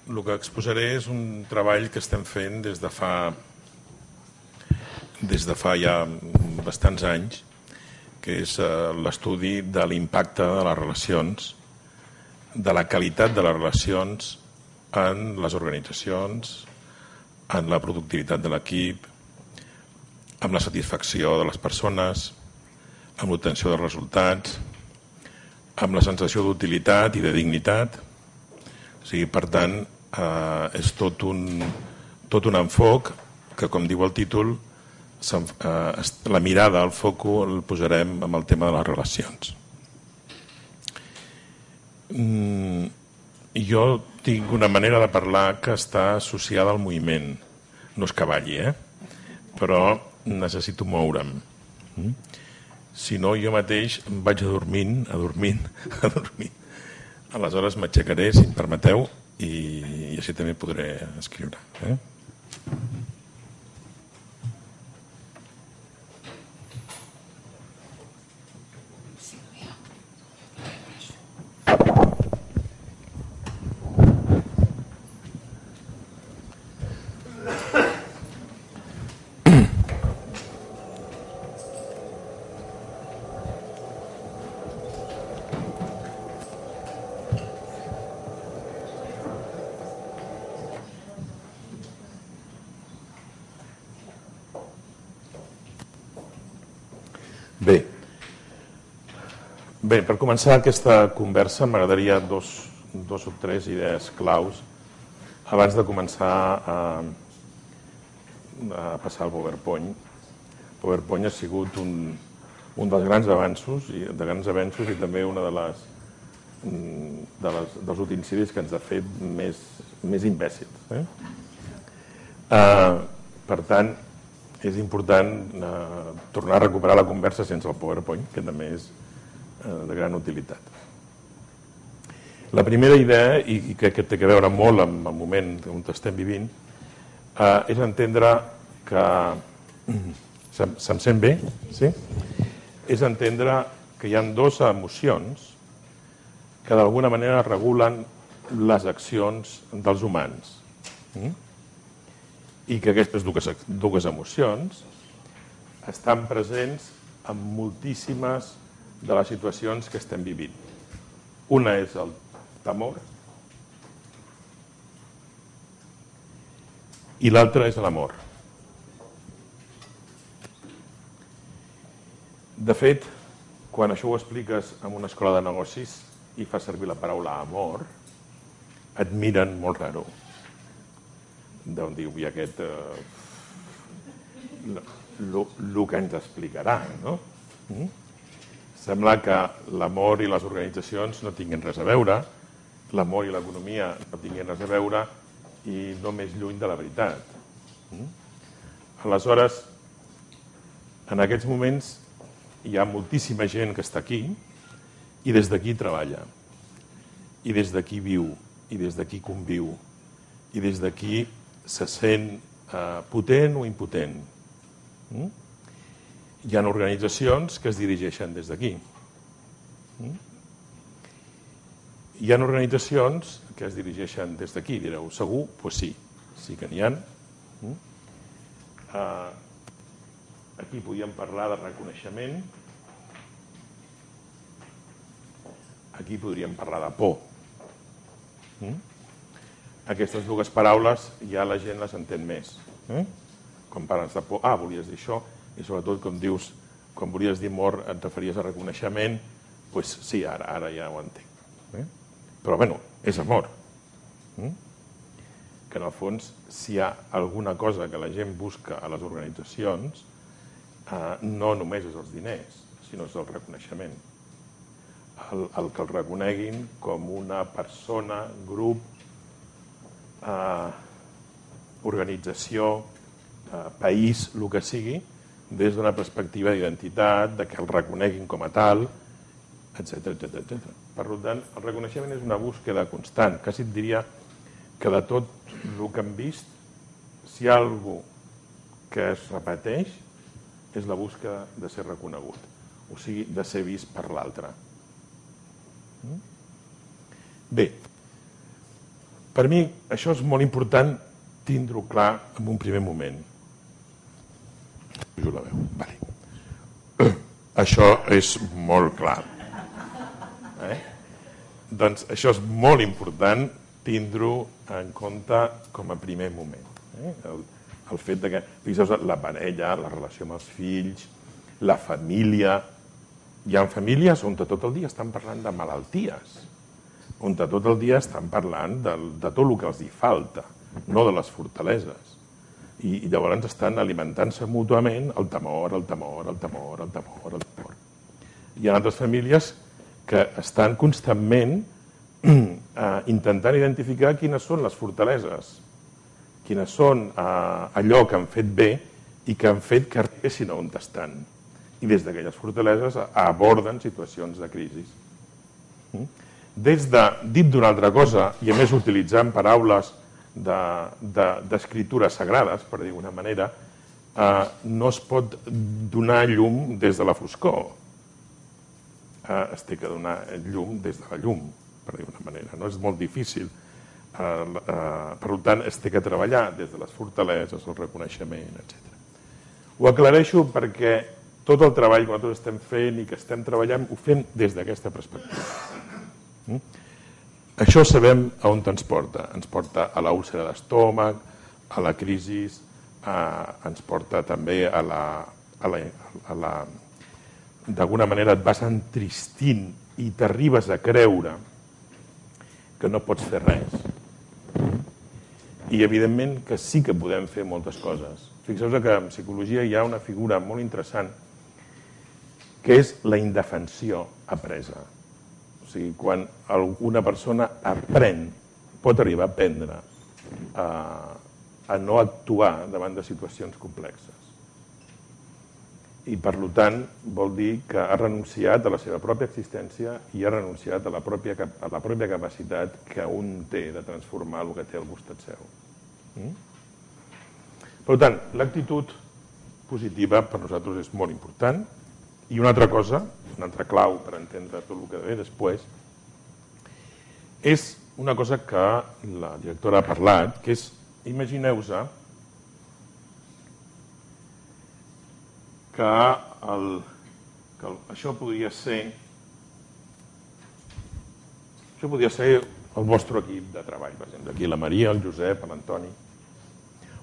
el que exposaré és un treball que estem fent des de fa ja bastants anys, que és l'estudi de l'impacte de les relacions, de la qualitat de les relacions en les organitzacions, en la productivitat de l'equip, amb la satisfacció de les persones, amb l'obtenció de resultats, amb la sensació d'utilitat i de dignitat. O sigui, per tant, és tot un enfoc que, com diu el títol, la mirada, el foco, el posarem amb el tema de les relacions. Jo tinc una manera de parlar que està associada al moviment. No és que balli, però necessito moure'm. Si no, jo mateix em vaig adormint. Aleshores m'aixecaré, si em permeteu, i així també podré escriure. Bé, per començar aquesta conversa m'agradaria dos o tres idees claus abans de començar a passar al PowerPoint. El PowerPoint ha sigut un dels grans avanços i també un dels utensils que ens ha fet més imbècils. Per tant, és important tornar a recuperar la conversa sense el PowerPoint, que també és de gran utilitat. La primera idea, i crec que té a veure molt amb el moment on estem vivint, és entendre que... Se'm sent bé? Sí? És entendre que hi ha dues emocions que d'alguna manera regulen les accions dels humans. I que aquestes dues emocions estan presents en moltíssimes de les situacions que estem vivint. Una és el temor i l'altra és l'amor. De fet, quan això ho expliques en una escola de negocis i fas servir la paraula amor, et miren molt raro. D'on diu, i aquest... el que ens explicarà, no? Sembla que l'amor i les organitzacions no tinguin res a veure, l'amor i l'economia no tinguin res a veure i no més lluny de la veritat. Aleshores, en aquests moments hi ha moltíssima gent que està aquí i des d'aquí treballa, i des d'aquí viu, i des d'aquí conviu, i des d'aquí se sent potent o impotent. Hi ha organitzacions que es dirigeixen des d'aquí. Hi ha organitzacions que es dirigeixen des d'aquí. Direu, segur? Doncs sí que n'hi ha. Aquí podíem parlar de reconeixement. Aquí podríem parlar de por. Aquestes dues paraules ja la gent les entén més. Quan parles de por, volies dir això, i sobretot, com dius, quan volies dir amor et referies a reconeixement, doncs sí, ara ja ho entenc. Però, bueno, és amor. Que en el fons, si hi ha alguna cosa que la gent busca a les organitzacions, no només és els diners, sinó és el reconeixement. El que el reconeguin com una persona, grup, organització, país, el que sigui, des d'una perspectiva d'identitat, que el reconeguin com a tal, etc. Per tant, el reconeixement és una búsqueda constant. Quasi et diria que de tot el que hem vist, si hi ha alguna cosa que es repeteix, és la búsqueda de ser reconegut, o sigui, de ser vist per l'altre. Bé, Per mi això és molt important tindre-ho clar en un primer moment. Jo la veu, vale. Això és molt clar. Doncs això és molt important tindre-ho en compte com a primer moment. El fet que, fixeu-vos, la parella, la relació amb els fills, la família. Hi ha famílies on tot el dia estan parlant de malalties, on tot el dia estan parlant de tot el que els hi falta, no de les fortaleses. I llavors estan alimentant-se mútuament el temor, el temor, el temor, el temor, el temor. Hi ha altres famílies que estan constantment intentant identificar quines són les fortaleses, quines són allò que han fet bé i que han fet que arribessin on estan. I des d'aquelles fortaleses aborden situacions de crisi. Des de, dit d'una altra cosa, i a més utilitzant paraules d'escriptures sagrades, per dir d'una manera, no es pot donar llum des de la foscor. Es té que donar llum des de la llum, per dir d'una manera. No és molt difícil. Per tant, es té que treballar des de les fortaleses, el reconeixement, etc. Ho aclareixo perquè tot el treball que nosaltres estem fent i que estem treballant ho fem des d'aquesta perspectiva. Això sabem a on ens porta. Ens porta a l'úlcera d'estómac, a la crisi, ens porta també a la... D'alguna manera et vas entristint i t'arribes a creure que no pots fer res. I evidentment que sí que podem fer moltes coses. Fixeu-vos que en psicologia hi ha una figura molt interessant que és la indefensió apresa. O sigui, quan alguna persona aprèn, pot arribar a aprendre a no actuar davant de situacions complexes. I, per tant, vol dir que ha renunciat a la seva pròpia existència i ha renunciat a la pròpia capacitat que un té de transformar el que té al costat seu. Per tant, l'actitud positiva per nosaltres és molt important. I una altra cosa, una altra clau per entendre tot el que ve després, és una cosa que la directora ha parlat, que és, imagineu-vos que això podria ser el vostre equip de treball, per exemple, aquí la Maria, el Josep, l'Antoni,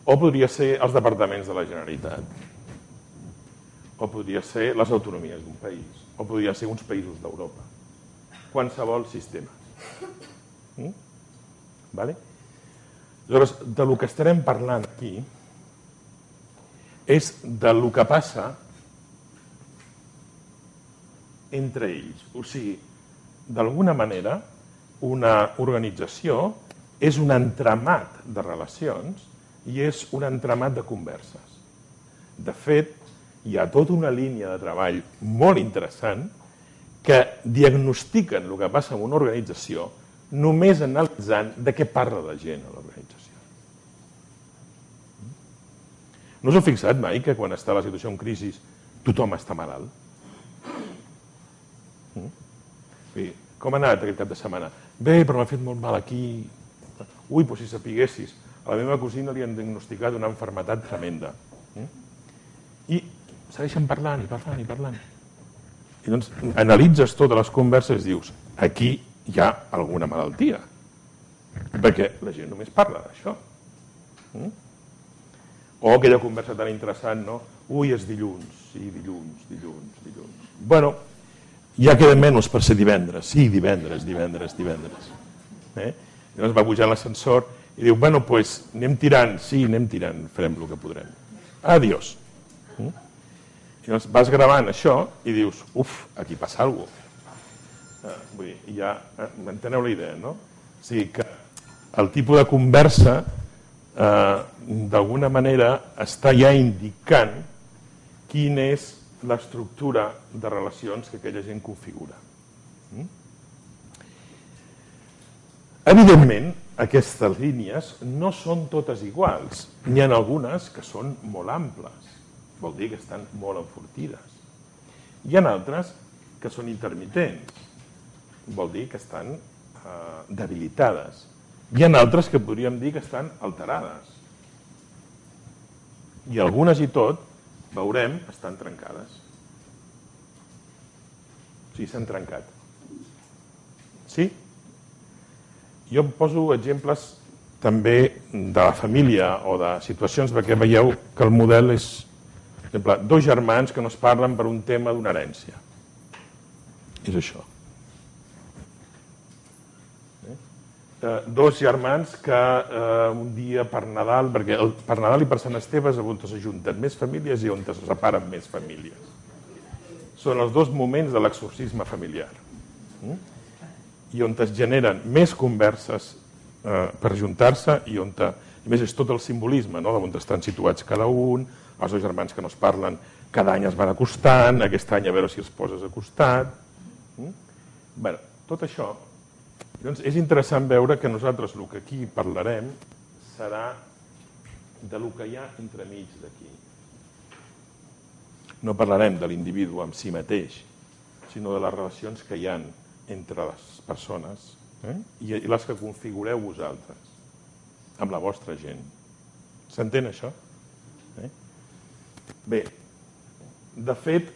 o podria ser els departaments de la Generalitat, o podria ser les autonomies d'un país, o podria ser uns països d'Europa, qualsevol sistema. Llavors, del que estarem parlant aquí és del que passa entre ells. O sigui, d'alguna manera, una organització és un entramat de relacions i és un entramat de converses. De fet, hi ha tota una línia de treball molt interessant que diagnostiquen el que passa en una organització només analitzant de què parla la gent a l'organització. No us heu fixat mai que quan està la situació en crisi tothom està malalt? Com ha anat aquest cap de setmana? Bé, però m'ha fet molt mal aquí. Ui, però si sapiguessis, a la meva cosina li han diagnosticat una malaltia tremenda. I segueixen parlant i parlant i parlant. I doncs analitzes totes les converses i dius, aquí hi ha alguna malaltia. Perquè la gent només parla d'això. O aquella conversa tan interessant, no? Ui, és dilluns. Sí, dilluns. Bueno, ja queden menys per ser divendres. Sí, divendres. Llavors va pujar l'ascensor i diu, bueno, doncs anem tirant. Sí, anem tirant, farem el que podrem. Adiós. I llavors vas gravant això i dius, uf, aquí passa alguna cosa. Vull dir, ja enteneu la idea, no? O sigui que el tipus de conversa d'alguna manera està ja indicant quina és l'estructura de relacions que aquella gent configura. Evidentment, aquestes línies no són totes iguals. N'hi ha algunes que són molt amples, vol dir que estan molt enfortides. Hi ha altres que són intermitents, vol dir que estan debilitades. Hi ha altres que podríem dir que estan alterades. I algunes i tot, veurem, estan trencades. O sigui, s'han trencat. Sí? Jo poso exemples també de la família o de situacions perquè veieu que el model és, per exemple, dos germans que no es parlen per un tema d'una herència. És això. Dos germans que un dia per Nadal, perquè per Nadal i per Sant Esteve és on s'ajunten més famílies i on se separen més famílies. Són els dos moments de l'exorcisme familiar. I on es generen més converses per ajuntar-se i on, a més, és tot el simbolisme, no?, d'on estan situats cada un, els dos germans que no es parlen cada any es van acostant, aquest any a veure si es poses a costat. Bé, tot això. Doncs és interessant veure que nosaltres el que aquí parlarem serà del que hi ha entremig d'aquí. No parlarem de l'individu en si mateix, sinó de les relacions que hi ha entre les persones i les que configureu vosaltres amb la vostra gent. S'entén això? Bé, de fet,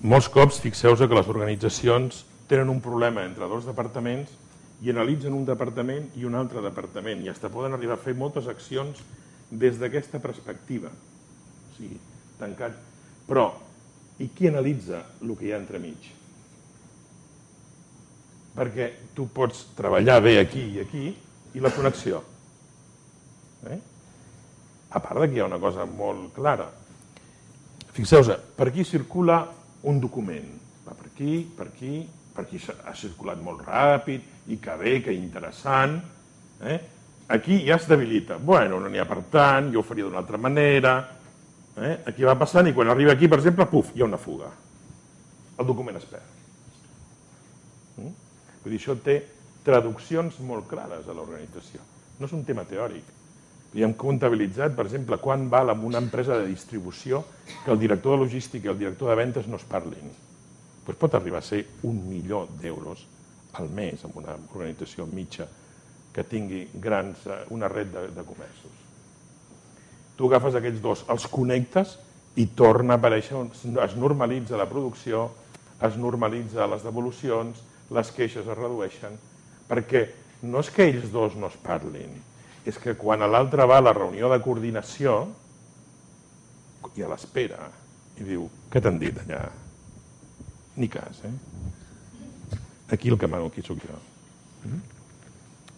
molts cops fixeu-vos que les organitzacions tenen un problema entre dos departaments i analitzen un departament i un altre departament i fins poden arribar a fer moltes accions des d'aquesta perspectiva. O sigui, tancat. Però, i qui analitza el que hi ha entremig? Perquè tu pots treballar bé aquí i aquí i la connexió. A part que hi ha una cosa molt clara. Fixeu-vos, per aquí circula un document. Va per aquí, per aquí, per aquí ha circulat molt ràpid i que bé, que interessant. Aquí ja es debilita. Bueno, no n'hi ha per tant, jo ho faria d'una altra manera. Aquí va passant i quan arriba aquí, per exemple, puf, hi ha una fuga. El document es perd. Vull dir, això té traduccions molt clares a l'organització. No és un tema teòric. I hem comptabilitzat, per exemple, quan val en una empresa de distribució que el director de logística i el director de ventes no es parlin. Doncs pot arribar a ser 1 milió d'euros al mes en una organització mitja que tingui una red de comerços. Tu agafes aquests dos, els connectes i torna a aparèixer, es normalitza la producció, es normalitza les devolucions, les queixes es redueixen, perquè no és que ells dos no es parlin, és que quan l'altre va a la reunió de coordinació i a l'espera i diu, què t'han dit allà? Ni cas, Aquí el que mano, aquí sóc jo.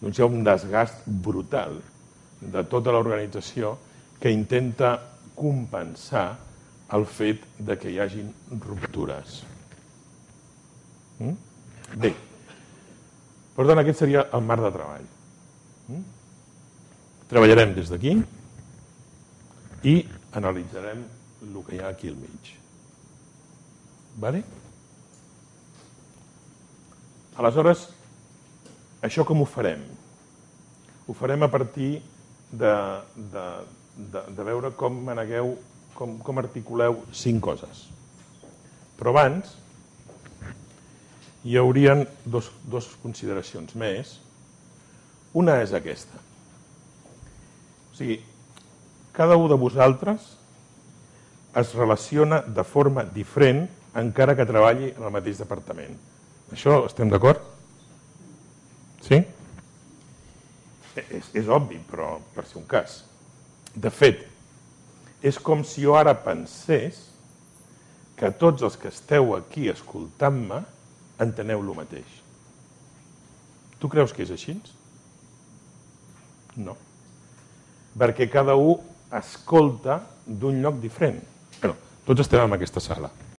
Doncs hi ha un desgast brutal de tota l'organització que intenta compensar el fet de que hi hagin ruptures. Bé, per tant, aquest seria el marc de treball. Treballarem des d'aquí i analitzarem el que hi ha aquí al mig. Vale? Aleshores, això com ho farem? Ho farem a partir de veure com manegueu, com articuleu 5 coses. Però abans hi haurien dues consideracions més. Una és aquesta. O sigui, cada un de vosaltres es relaciona de forma diferent encara que treballi en el mateix departament. Això estem d'acord? Sí? És obvi, però per si un cas. De fet, és com si jo ara pensés que tots els que esteu aquí escoltant-me enteneu el mateix. Tu creus que és així? No. Perquè cada un escolta d'un lloc diferent. Bé, tots estem en aquesta sala.